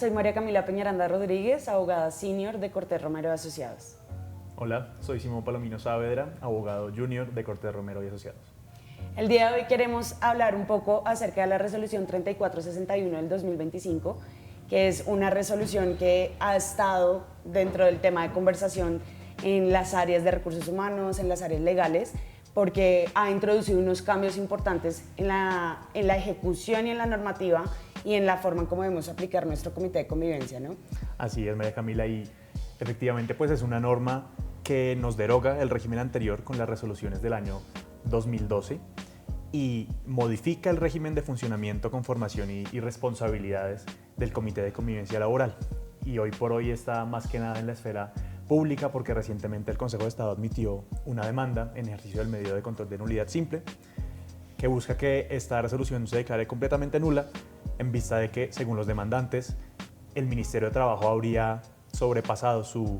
soy María Camila Peñaranda Rodríguez, abogada senior de Cortés Romero y Asociados. Hola, soy Simón Palomino Saavedra, abogado junior de Cortés Romero y Asociados. El día de hoy queremos hablar un poco acerca de la resolución 3461 del 2025, que es una resolución que ha estado dentro del tema de conversación en las áreas de recursos humanos, en las áreas legales, porque ha introducido unos cambios importantes en la ejecución y en la normativa y en la forma en cómo debemos aplicar nuestro comité de convivencia, ¿no? Así es, María Camila, y efectivamente pues es una norma que nos deroga el régimen anterior con las resoluciones del año 2012 y modifica el régimen de funcionamiento, conformación y responsabilidades del comité de convivencia laboral. Y hoy por hoy está más que nada en la esfera pública porque recientemente el Consejo de Estado admitió una demanda en ejercicio del medio de control de nulidad simple que busca que esta resolución se declare completamente nula en vista de que, según los demandantes, el Ministerio de Trabajo habría sobrepasado su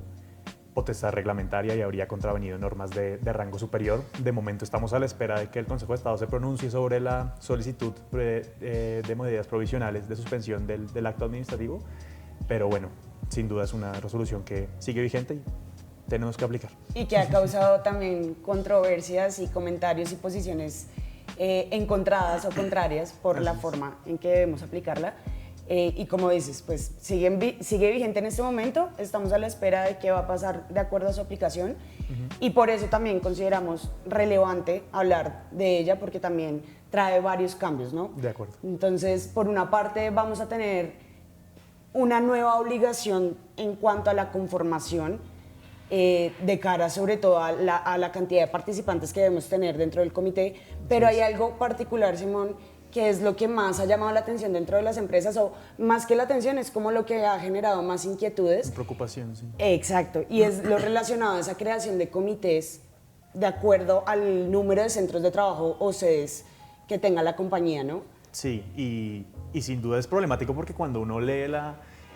potestad reglamentaria y habría contravenido normas de rango superior. De momento estamos a la espera de que el Consejo de Estado se pronuncie sobre la solicitud de medidas provisionales de suspensión del acto administrativo, pero bueno, sin duda es una resolución que sigue vigente y tenemos que aplicar. Y que ha causado también controversias y comentarios y posiciones encontradas o contrarias por la forma en que debemos aplicarla. Y como dices, pues sigue vigente en este momento, estamos a la espera de qué va a pasar de acuerdo a su aplicación y por eso también consideramos relevante hablar de ella porque también trae varios cambios, ¿no? De acuerdo. Entonces, por una parte vamos a tener una nueva obligación en cuanto a la conformación de cara sobre todo a la cantidad de participantes que debemos tener dentro del comité, pero hay algo particular, Simón, que es lo que más ha llamado la atención dentro de las empresas, o más que la atención, es como lo que ha generado más inquietudes. Preocupación, sí. Exacto, y es lo relacionado a esa creación de comités de acuerdo al número de centros de trabajo o sedes que tenga la compañía, ¿no? Sí, y sin duda es problemático porque cuando uno lee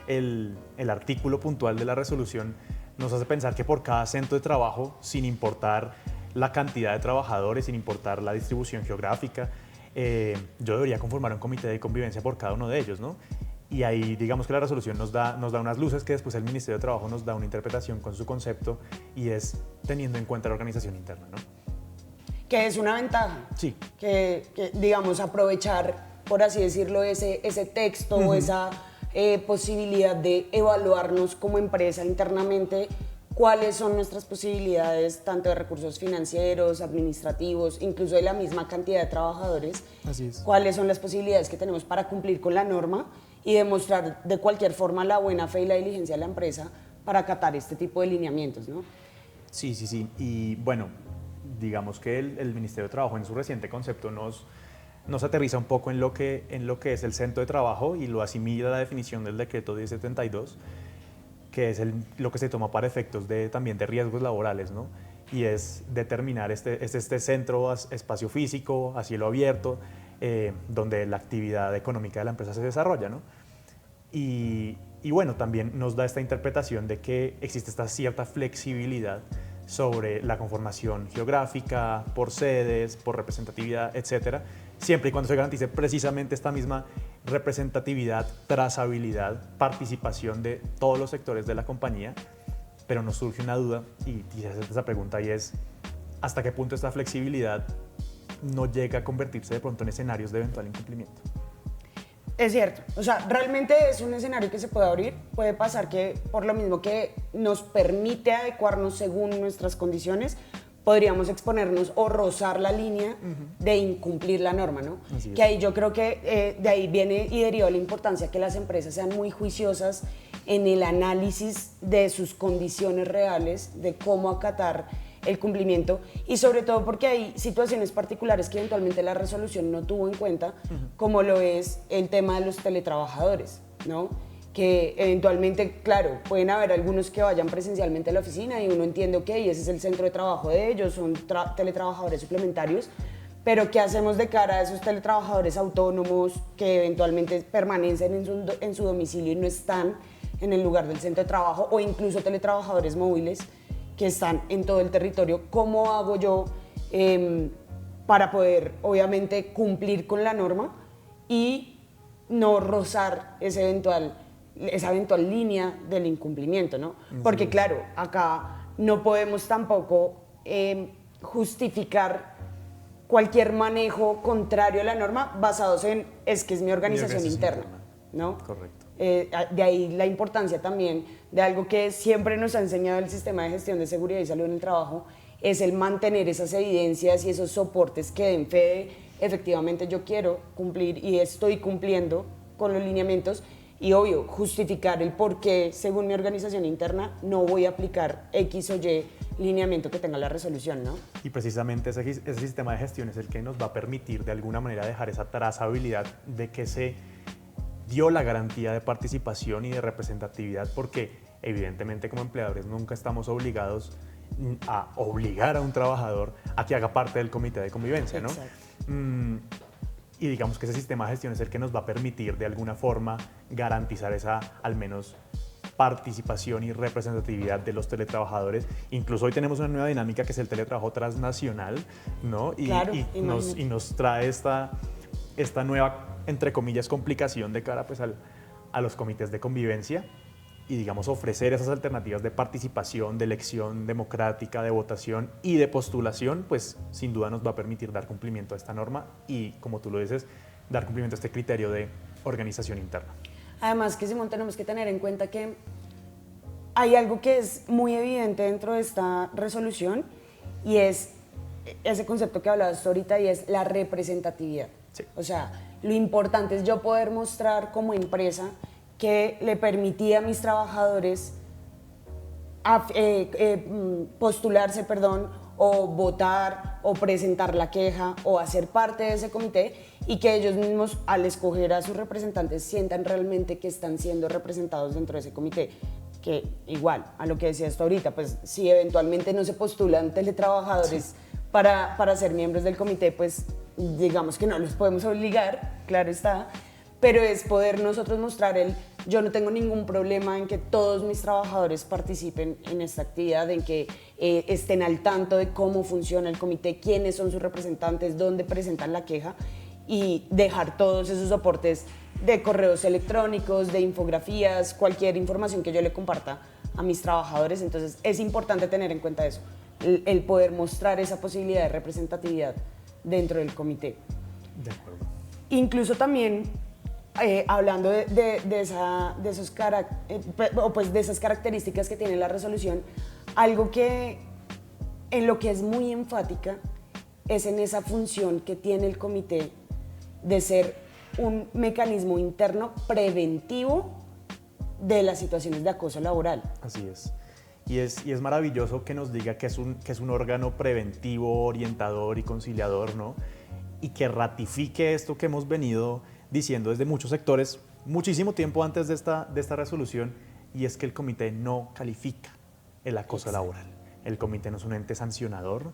el artículo puntual de la resolución, nos hace pensar que por cada centro de trabajo, sin importar la cantidad de trabajadores, sin importar la distribución geográfica, yo debería conformar un comité de convivencia por cada uno de ellos, ¿no? Y ahí digamos que la resolución nos da unas luces que después el Ministerio de Trabajo nos da una interpretación con su concepto y es teniendo en cuenta la organización interna, ¿no? Que es una ventaja. Sí. Que digamos, aprovechar, por así decirlo, ese texto o esa posibilidad de evaluarnos como empresa internamente, cuáles son nuestras posibilidades, tanto de recursos financieros, administrativos, incluso de la misma cantidad de trabajadores. Así es. Cuáles son las posibilidades que tenemos para cumplir con la norma y demostrar de cualquier forma la buena fe y la diligencia de la empresa para acatar este tipo de lineamientos, ¿no? Sí. Y bueno, digamos que el Ministerio de Trabajo en su reciente concepto nos aterriza un poco en lo que es el centro de trabajo y lo asimila a la definición del decreto 1072, que es lo que se toma para efectos también de riesgos laborales, ¿no? Y es determinar este centro, espacio físico, a cielo abierto, donde la actividad económica de la empresa se desarrolla, ¿no? Y bueno, también nos da esta interpretación de que existe esta cierta flexibilidad sobre la conformación geográfica, por sedes, por representatividad, etcétera, siempre y cuando se garantice precisamente esta misma representatividad, trazabilidad, participación de todos los sectores de la compañía. Pero nos surge una duda y hacerte esa pregunta y es ¿hasta qué punto esta flexibilidad no llega a convertirse de pronto en escenarios de eventual incumplimiento? Es cierto, o sea, realmente es un escenario que se puede abrir, puede pasar que por lo mismo que nos permite adecuarnos según nuestras condiciones, podríamos exponernos o rozar la línea de incumplir la norma, ¿no? Así es. Que ahí yo creo que de ahí viene y deriva la importancia que las empresas sean muy juiciosas en el análisis de sus condiciones reales, de cómo acatar el cumplimiento y sobre todo porque hay situaciones particulares que eventualmente la resolución no tuvo en cuenta, como lo es el tema de los teletrabajadores, ¿no? Que eventualmente, claro, pueden haber algunos que vayan presencialmente a la oficina y uno entiende, ok, ese es el centro de trabajo de ellos, son teletrabajadores suplementarios, pero ¿qué hacemos de cara a esos teletrabajadores autónomos que eventualmente permanecen en su domicilio y no están en el lugar del centro de trabajo, o incluso teletrabajadores móviles que están en todo el territorio? ¿Cómo hago yo para poder, obviamente, cumplir con la norma y no rozar ese eventual esa eventual línea del incumplimiento, ¿no? Porque claro, acá no podemos tampoco justificar cualquier manejo contrario a la norma basados en es que es mi organización interna, ¿no? Correcto. De ahí la importancia también de algo que siempre nos ha enseñado el sistema de gestión de seguridad y salud en el trabajo, es el mantener esas evidencias y esos soportes que den fe de efectivamente yo quiero cumplir y estoy cumpliendo con los lineamientos, y obvio, justificar el por qué, según mi organización interna, no voy a aplicar X o Y lineamiento que tenga la resolución, ¿no? Y precisamente ese sistema de gestión es el que nos va a permitir de alguna manera dejar esa trazabilidad de que se dio la garantía de participación y de representatividad, porque evidentemente como empleadores nunca estamos obligados a obligar a un trabajador a que haga parte del comité de convivencia, ¿no? Y digamos que ese sistema de gestión es el que nos va a permitir de alguna forma garantizar esa al menos participación y representatividad de los teletrabajadores. Incluso hoy tenemos una nueva dinámica que es el teletrabajo transnacional, ¿no? Claro, y nos trae esta nueva, entre comillas, complicación de cara pues, a los comités de convivencia, y digamos ofrecer esas alternativas de participación, de elección democrática, de votación y de postulación, pues sin duda nos va a permitir dar cumplimiento a esta norma y, como tú lo dices, dar cumplimiento a este criterio de organización interna. Además que, Simón, tenemos que tener en cuenta que hay algo que es muy evidente dentro de esta resolución, y es ese concepto que hablabas ahorita, y es la representatividad. Sí. O sea, lo importante es yo poder mostrar como empresa que le permitía a mis trabajadores postularse, o votar, o presentar la queja, o hacer parte de ese comité, y que ellos mismos, al escoger a sus representantes, sientan realmente que están siendo representados dentro de ese comité. Que igual, a lo que decías tú ahorita, pues si eventualmente no se postulan teletrabajadores para ser miembros del comité, pues digamos que no los podemos obligar, claro está, pero es poder nosotros mostrar yo no tengo ningún problema en que todos mis trabajadores participen en esta actividad, en que estén al tanto de cómo funciona el comité, quiénes son sus representantes, dónde presentan la queja, y dejar todos esos soportes de correos electrónicos, de infografías, cualquier información que yo le comparta a mis trabajadores. Entonces es importante tener en cuenta eso, el poder mostrar esa posibilidad de representatividad dentro del comité. De acuerdo. Incluso también hablando de esas características que tiene la resolución, algo que en lo que es muy enfática es en esa función que tiene el comité de ser un mecanismo interno preventivo de las situaciones de acoso laboral. Así es. Y es maravilloso que nos diga que es un órgano preventivo, orientador y conciliador, ¿no? Y que ratifique esto que hemos venido diciendo desde muchos sectores muchísimo tiempo antes de esta resolución, y es que el comité no califica el acoso laboral. El comité no es un ente sancionador,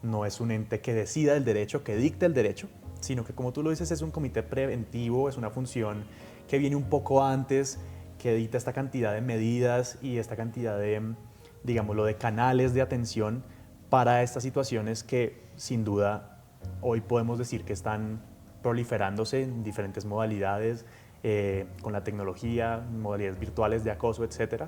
no es un ente que decida el derecho, que dicte el derecho, sino que, como tú lo dices, es un comité preventivo, es una función que viene un poco antes, que dicta esta cantidad de medidas y esta cantidad de, digámoslo, de canales de atención para estas situaciones que, sin duda, hoy podemos decir que están proliferándose en diferentes modalidades, con la tecnología, modalidades virtuales de acoso, etc.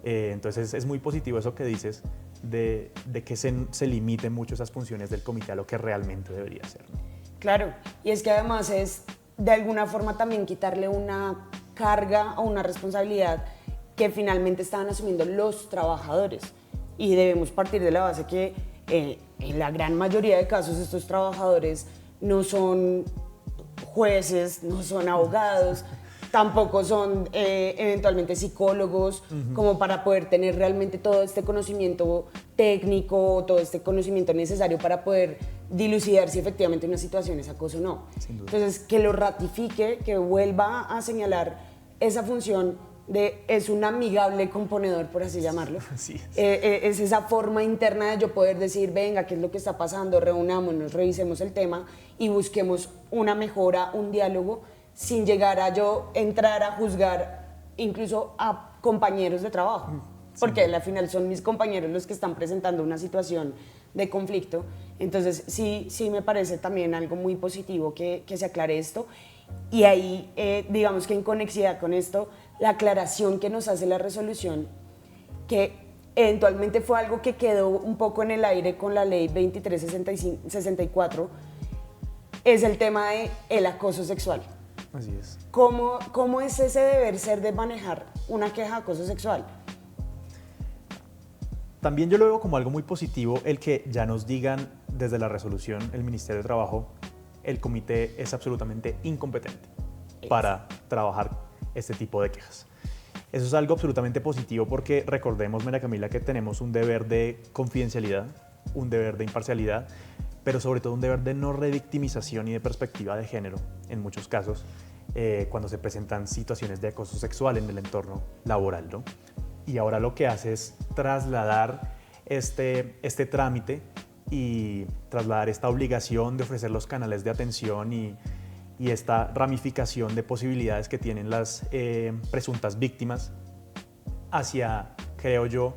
Entonces es muy positivo eso que dices de que se limiten mucho esas funciones del comité a lo que realmente debería ser, ¿no? Claro, y es que además es de alguna forma también quitarle una carga o una responsabilidad que finalmente estaban asumiendo los trabajadores, y debemos partir de la base que en la gran mayoría de casos estos trabajadores no son jueces, no son abogados, tampoco son eventualmente psicólogos, como para poder tener realmente todo este conocimiento técnico, todo este conocimiento necesario para poder dilucidar si efectivamente una situación es acoso o no. Entonces, que lo ratifique, que vuelva a señalar esa función es un amigable componedor, por así llamarlo. Sí. Es esa forma interna de yo poder decir, venga, ¿qué es lo que está pasando? Reunámonos, revisemos el tema y busquemos una mejora, un diálogo, sin llegar a yo entrar a juzgar incluso a compañeros de trabajo. Porque al final son mis compañeros los que están presentando una situación de conflicto. Entonces sí me parece también algo muy positivo que se aclare esto. Y ahí, digamos que en conexidad con esto, la aclaración que nos hace la resolución, que eventualmente fue algo que quedó un poco en el aire con la ley 2364, es el tema del acoso sexual. Así es. ¿Cómo es ese deber ser de manejar una queja de acoso sexual? También yo lo veo como algo muy positivo el que ya nos digan desde la resolución el Ministerio de Trabajo, el comité es absolutamente incompetente para trabajar este tipo de quejas. Eso es algo absolutamente positivo porque recordemos, María Camila, que tenemos un deber de confidencialidad, un deber de imparcialidad, pero sobre todo un deber de no revictimización y de perspectiva de género, en muchos casos, cuando se presentan situaciones de acoso sexual en el entorno laboral, ¿no? Y ahora lo que hace es trasladar este trámite y trasladar esta obligación de ofrecer los canales de atención y esta ramificación de posibilidades que tienen las presuntas víctimas hacia, creo yo,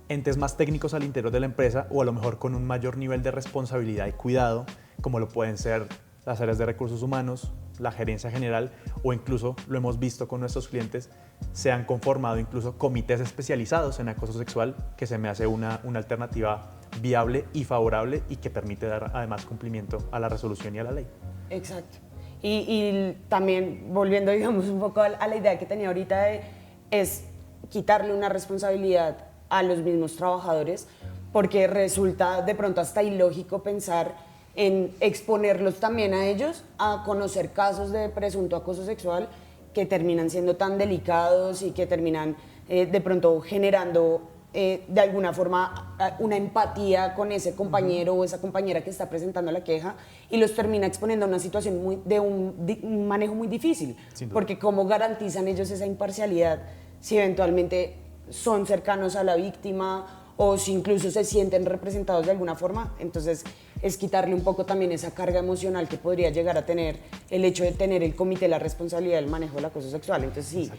entes más técnicos al interior de la empresa o a lo mejor con un mayor nivel de responsabilidad y cuidado, como lo pueden ser las áreas de recursos humanos, la gerencia general o incluso, lo hemos visto con nuestros clientes, se han conformado incluso comités especializados en acoso sexual, que se me hace una alternativa viable y favorable y que permite dar además cumplimiento a la resolución y a la ley. Exacto. Y también, volviendo digamos un poco a la idea que tenía ahorita, es quitarle una responsabilidad a los mismos trabajadores, porque resulta de pronto hasta ilógico pensar en exponerlos también a ellos a conocer casos de presunto acoso sexual que terminan siendo tan delicados y que terminan de pronto generando de alguna forma una empatía con ese compañero o esa compañera que está presentando la queja y los termina exponiendo a una situación de un manejo muy difícil, porque cómo garantizan ellos esa imparcialidad si eventualmente son cercanos a la víctima o si incluso se sienten representados de alguna forma. Entonces es quitarle un poco también esa carga emocional que podría llegar a tener el hecho de tener el comité la responsabilidad del manejo del acoso sexual. Entonces sí,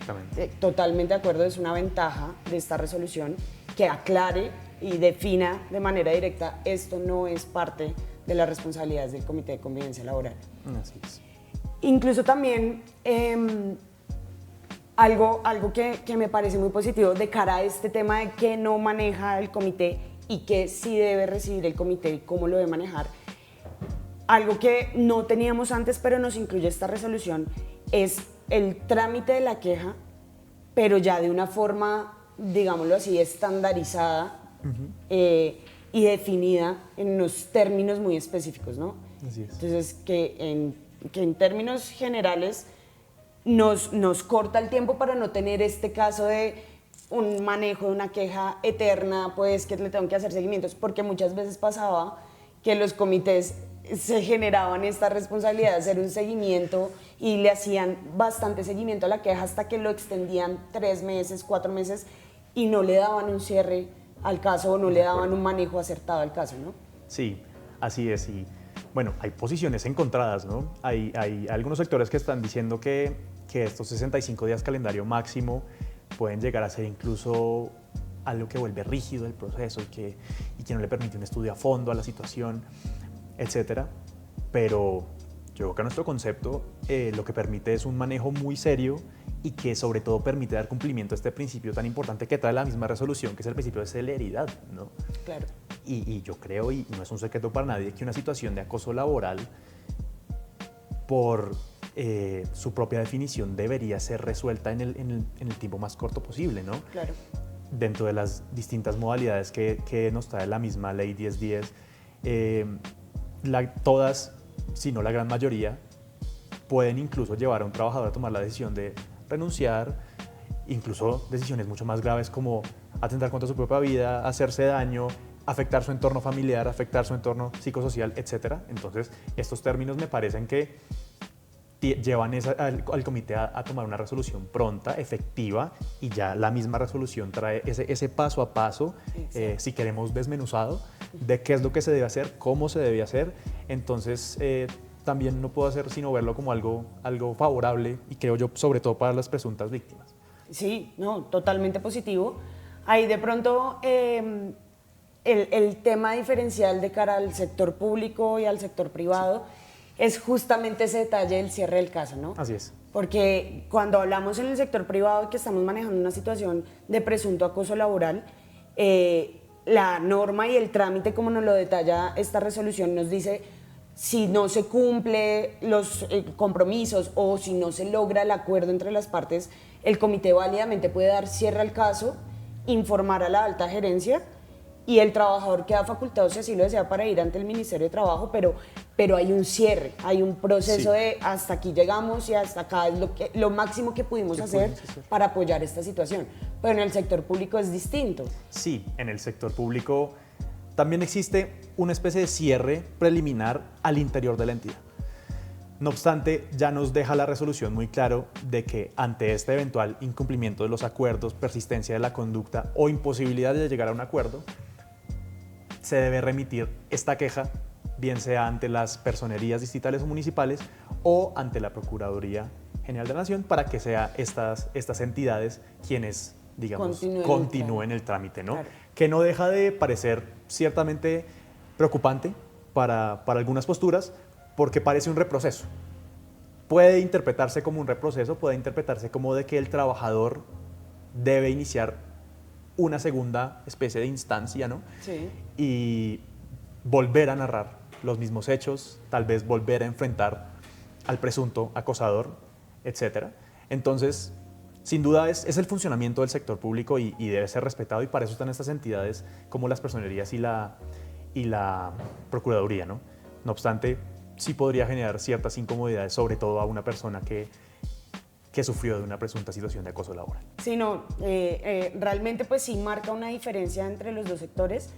totalmente de acuerdo, es una ventaja de esta resolución que aclare y defina de manera directa esto no es parte de las responsabilidades del comité de convivencia laboral. Así es. Incluso también algo que me parece muy positivo de cara a este tema de qué no maneja el comité y qué sí debe recibir el comité y cómo lo debe manejar. Algo que no teníamos antes, pero nos incluye esta resolución, es el trámite de la queja, pero ya de una forma, digámoslo así, estandarizada y definida en unos términos muy específicos, ¿no? Así es. Entonces, que en términos generales nos corta el tiempo para no tener este caso de un manejo de una queja eterna, pues que le tengo que hacer seguimientos, porque muchas veces pasaba que los comités se generaban esta responsabilidad de hacer un seguimiento y le hacían bastante seguimiento a la queja hasta que lo extendían 3 meses, 4 meses y no le daban un cierre al caso o no le daban un manejo acertado al caso, ¿no? Sí, así es. Y bueno, hay posiciones encontradas, ¿no? Hay algunos sectores que están diciendo que estos 65 días calendario máximo pueden llegar a ser incluso algo que vuelve rígido el proceso y que no le permite un estudio a fondo a la situación, etcétera. Pero yo creo que nuestro concepto lo que permite es un manejo muy serio y que sobre todo permite dar cumplimiento a este principio tan importante que trae la misma resolución, que es el principio de celeridad, ¿no? Claro. Y yo creo, y no es un secreto para nadie, que una situación de acoso laboral, por su propia definición, debería ser resuelta en el tiempo más corto posible, ¿no? Claro. Dentro de las distintas modalidades que nos trae la misma ley 1010, todas, si no la gran mayoría, pueden incluso llevar a un trabajador a tomar la decisión de renunciar, incluso decisiones mucho más graves como atentar contra su propia vida, hacerse daño, afectar su entorno familiar, afectar su entorno psicosocial, etc. Entonces, estos términos me parecen que llevan al comité a tomar una resolución pronta, efectiva, y ya la misma resolución trae ese paso a paso, si queremos desmenuzado, de qué es lo que se debe hacer, cómo se debe hacer. Entonces, también no puedo hacer sino verlo como algo favorable, y creo yo, sobre todo para las presuntas víctimas. Sí, no, totalmente positivo. Ahí de pronto el tema diferencial de cara al sector público y al sector privado es justamente ese detalle del cierre del caso, ¿no? Así es. porque cuando hablamos en el sector privado que estamos manejando una situación de presunto acoso laboral, la norma y el trámite, como nos lo detalla esta resolución, nos dice si no se cumple los compromisos o si no se logra el acuerdo entre las partes, el comité válidamente puede dar cierre al caso, informar a la alta gerencia y el trabajador queda facultado, si así lo desea, para ir ante el Ministerio de Trabajo, pero hay un cierre, hay un proceso de hasta aquí llegamos y hasta acá es lo máximo que pudimos hacer para apoyar esta situación. Pero en el sector público es distinto. Sí, en el sector público también existe una especie de cierre preliminar al interior de la entidad. No obstante, ya nos deja la resolución muy claro de que ante este eventual incumplimiento de los acuerdos, persistencia de la conducta o imposibilidad de llegar a un acuerdo, se debe remitir esta queja, bien sea ante las personerías distritales o municipales o ante la Procuraduría General de la Nación, para que sean estas entidades quienes, digamos, continúen el trámite, ¿no? Claro. Que no deja de parecer ciertamente preocupante para algunas posturas, porque parece un reproceso. Puede interpretarse como un reproceso, puede interpretarse como de que el trabajador debe iniciar una segunda especie de instancia, ¿no? Sí. Y volver a narrar los mismos hechos, tal vez volver a enfrentar al presunto acosador, etc. Entonces, sin duda es el funcionamiento del sector público y debe ser respetado, y para eso están estas entidades como las personerías y la Procuraduría, ¿no? No obstante, sí podría generar ciertas incomodidades, sobre todo a una persona que sufrió de una presunta situación de acoso laboral. Sí, no, realmente pues sí marca una diferencia entre los dos sectores.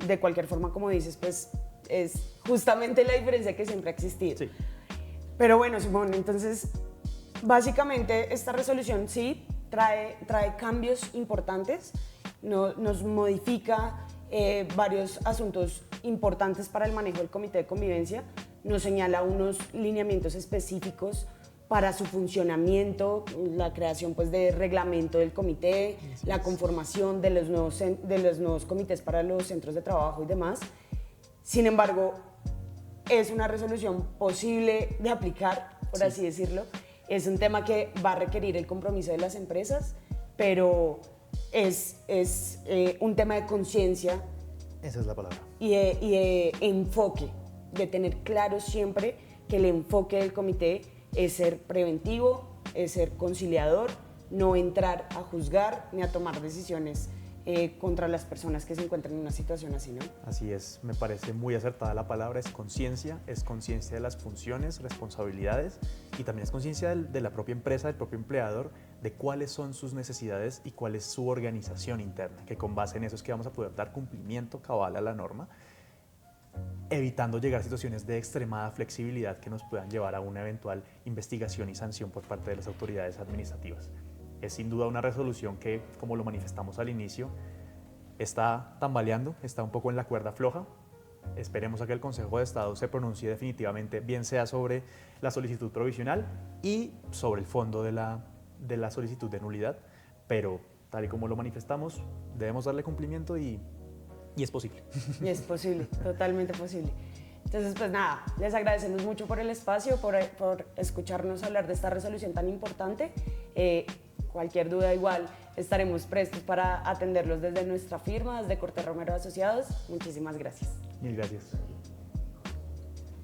De cualquier forma, como dices, pues es justamente la diferencia que siempre ha existido. Sí. Pero bueno, Simón, entonces básicamente esta resolución sí trae cambios importantes, nos modifica varios asuntos importantes para el manejo del Comité de Convivencia, nos señala unos lineamientos específicos para su funcionamiento, la creación pues, de reglamento del comité, la conformación de los nuevos comités para los centros de trabajo y demás. Sin embargo, es una resolución posible de aplicar, por así decirlo. Es un tema que va a requerir el compromiso de las empresas, pero es un tema de conciencia. Esa es la palabra. Y de enfoque, de tener claro siempre que el enfoque del comité es ser preventivo, es ser conciliador, no entrar a juzgar ni a tomar decisiones contra las personas que se encuentran en una situación así, ¿no? Así es, me parece muy acertada la palabra, es conciencia de las funciones, responsabilidades, y también es conciencia de la propia empresa, del propio empleador, de cuáles son sus necesidades y cuál es su organización interna, que con base en eso es que vamos a poder dar cumplimiento cabal a la norma, evitando llegar a situaciones de extremada flexibilidad que nos puedan llevar a una eventual investigación y sanción por parte de las autoridades administrativas. Es sin duda una resolución que, como lo manifestamos al inicio, está tambaleando, está un poco en la cuerda floja. Esperemos a que el Consejo de Estado se pronuncie definitivamente, bien sea sobre la solicitud provisional y sobre el fondo de la solicitud de nulidad, pero tal y como lo manifestamos, debemos darle cumplimiento y es posible. Y es posible, totalmente posible. Entonces, pues nada, les agradecemos mucho por el espacio, por escucharnos hablar de esta resolución tan importante. Cualquier duda igual estaremos prestos para atenderlos desde nuestra firma, desde Cortés Romero Asociados. Muchísimas gracias. Mil gracias.